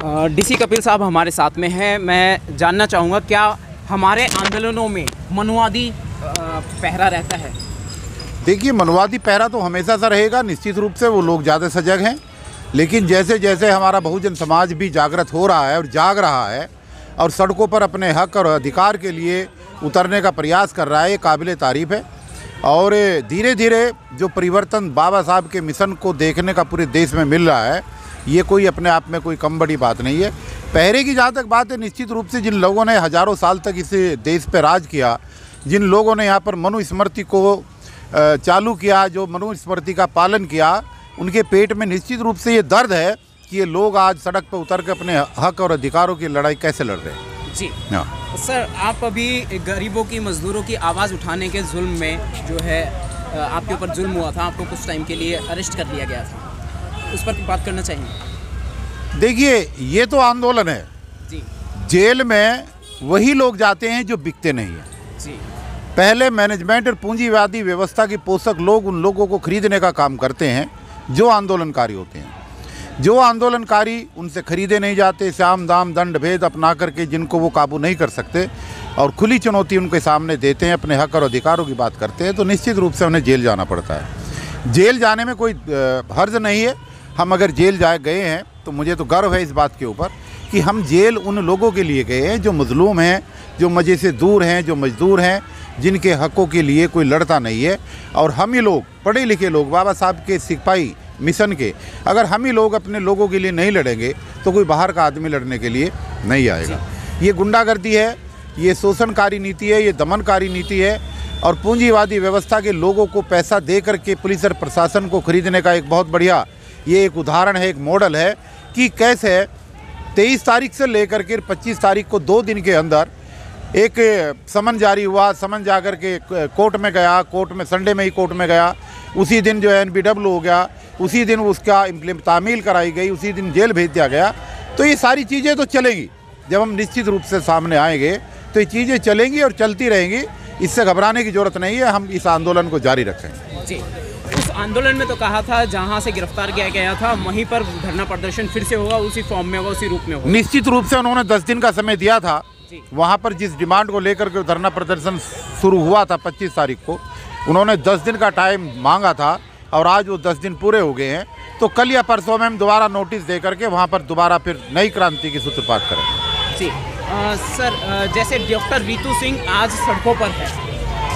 DC Kapil साहब हमारे साथ में हैं। मैं जानना चाहूँगा क्या हमारे आंदोलनों में मनुवादी पहरा रहता है? देखिए, मनुवादी पहरा तो हमेशा सा रहेगा, निश्चित रूप से वो लोग ज़्यादा सजग हैं। लेकिन जैसे जैसे हमारा बहुजन समाज भी जागृत हो रहा है और जाग रहा है और सड़कों पर अपने हक और अधिकार के लिए उतरने का प्रयास कर रहा है, ये काबिल तारीफ़ है। और धीरे धीरे जो परिवर्तन बाबा साहब के मिशन को देखने का पूरे देश में मिल रहा है, ये कोई अपने आप में कोई कम बड़ी बात नहीं है। पहरे की जहाँ तक बात है, निश्चित रूप से जिन लोगों ने हज़ारों साल तक इस देश पर राज किया, जिन लोगों ने यहाँ पर मनुस्मृति को चालू किया, जो मनुस्मृति का पालन किया, उनके पेट में निश्चित रूप से ये दर्द है कि ये लोग आज सड़क पर उतर के अपने हक और अधिकारों की लड़ाई कैसे लड़ रहे हैं। जी हाँ सर, आप अभी गरीबों की, मजदूरों की आवाज़ उठाने के जुल्म में जो है आपके ऊपर जुल्म हुआ था, आपको कुछ टाइम के लिए अरेस्ट कर लिया गया था, उस पर बात करना चाहिए। देखिए, ये तो आंदोलन है जी। जेल में वही लोग जाते हैं जो बिकते नहीं हैं जी। पहले मैनेजमेंट और पूंजीवादी व्यवस्था के पोषक लोग उन लोगों को खरीदने का काम करते हैं जो आंदोलनकारी होते हैं। जो आंदोलनकारी उनसे खरीदे नहीं जाते, साम दाम दंड भेद अपना करके जिनको वो काबू नहीं कर सकते और खुली चुनौती उनके सामने देते हैं, अपने हक और अधिकारों की बात करते हैं, तो निश्चित रूप से उन्हें जेल जाना पड़ता है। जेल जाने में कोई हर्ज नहीं है। हम अगर जेल गए हैं तो मुझे तो गर्व है इस बात के ऊपर कि हम जेल उन लोगों के लिए गए हैं जो मजलूम हैं, जो मज़े से दूर हैं, जो मजदूर हैं, जिनके हकों के लिए कोई लड़ता नहीं है। और हम ही लोग, पढ़े लिखे लोग, बाबा साहब के सिपाही मिशन के, अगर हम ही लोग अपने लोगों के लिए नहीं लड़ेंगे तो कोई बाहर का आदमी लड़ने के लिए नहीं आएगा। ये गुंडागर्दी है, ये शोषणकारी नीति है, ये दमनकारी नीति है और पूंजीवादी व्यवस्था के लोगों को पैसा दे करके पुलिस और प्रशासन को खरीदने का एक बहुत बढ़िया ये एक उदाहरण है, एक मॉडल है कि कैसे 23 तारीख से लेकर के 25 तारीख को 2 दिन के अंदर एक समन जारी हुआ। समन जाकर के कोर्ट में गया, कोर्ट में संडे में ही कोर्ट में गया, उसी दिन जो है NBW हो गया, उसी दिन उसका तामील कराई गई, उसी दिन जेल भेज दिया गया। तो ये सारी चीज़ें तो चलेंगी, जब हम निश्चित रूप से सामने आएंगे तो ये चीज़ें चलेंगी और चलती रहेंगी। इससे घबराने की ज़रूरत नहीं है, हम इस आंदोलन को जारी रखेंगे। जी, उस आंदोलन में तो कहा था जहां से गिरफ्तार किया गया था वहीं पर धरना प्रदर्शन फिर से होगा, उसी फॉर्म में होगा, उसी रूप में होगा। निश्चित रूप से उन्होंने 10 दिन का समय दिया था। वहाँ पर जिस डिमांड को लेकर के धरना प्रदर्शन शुरू हुआ था 25 तारीख को, उन्होंने 10 दिन का टाइम मांगा था और आज वो 10 दिन पूरे हो गए हैं। तो कल या परसों में हम दोबारा नोटिस दे करके वहाँ पर दोबारा फिर नई क्रांति की सूत्रपात करेंगे। जी सर, जैसे डॉक्टर रितु सिंह आज सड़कों पर है,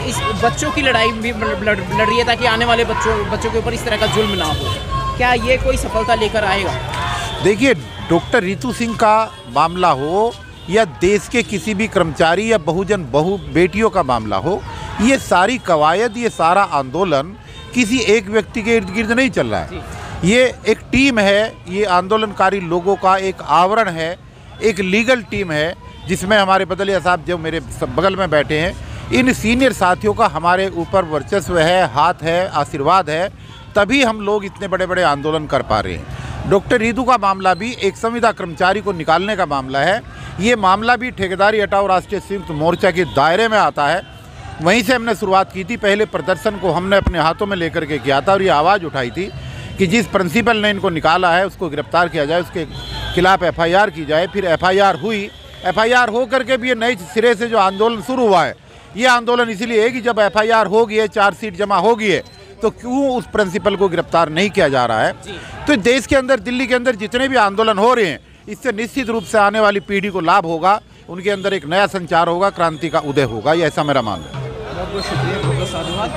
इस बच्चों की लड़ाई भी लड़ रही है ताकि आने वाले बच्चों के ऊपर इस तरह का जुल्म ना हो, क्या ये कोई सफलता लेकर आएगा? देखिए, डॉक्टर रितु सिंह का मामला हो या देश के किसी भी कर्मचारी या बेटियों का मामला हो, ये सारी कवायद, ये सारा आंदोलन किसी एक व्यक्ति के इर्द गिर्द नहीं चल रहा है। ये एक टीम है, ये आंदोलनकारी लोगों का एक आवरण है, एक लीगल टीम है जिसमें हमारे बदलिया साहब जो मेरे बगल में बैठे हैं, इन सीनियर साथियों का हमारे ऊपर वर्चस्व है, हाथ है, आशीर्वाद है, तभी हम लोग इतने बड़े बड़े आंदोलन कर पा रहे हैं। डॉक्टर रितु का मामला भी एक संविदा कर्मचारी को निकालने का मामला है। ये मामला भी ठेकेदारी हटाओ राष्ट्रीय संयुक्त मोर्चा के दायरे में आता है। वहीं से हमने शुरुआत की थी। पहले प्रदर्शन को हमने अपने हाथों में लेकर के किया था और ये आवाज़ उठाई थी कि जिस प्रिंसिपल ने इनको निकाला है उसको गिरफ्तार किया जाए, उसके खिलाफ FIR की जाए। फिर FIR हुई, FIR हो करके भी ये नए सिरे से जो आंदोलन शुरू हुआ है, ये आंदोलन इसलिए है कि जब FIR हो गई है, चार्जशीट जमा हो गई है, तो क्यों उस प्रिंसिपल को गिरफ्तार नहीं किया जा रहा है। तो देश के अंदर, दिल्ली के अंदर जितने भी आंदोलन हो रहे हैं, इससे निश्चित रूप से आने वाली पीढ़ी को लाभ होगा, उनके अंदर एक नया संचार होगा, क्रांति का उदय होगा, ये ऐसा मेरा मानना है। बहुत बहुत शुक्रिया, बहुत बहुत साधुवाद।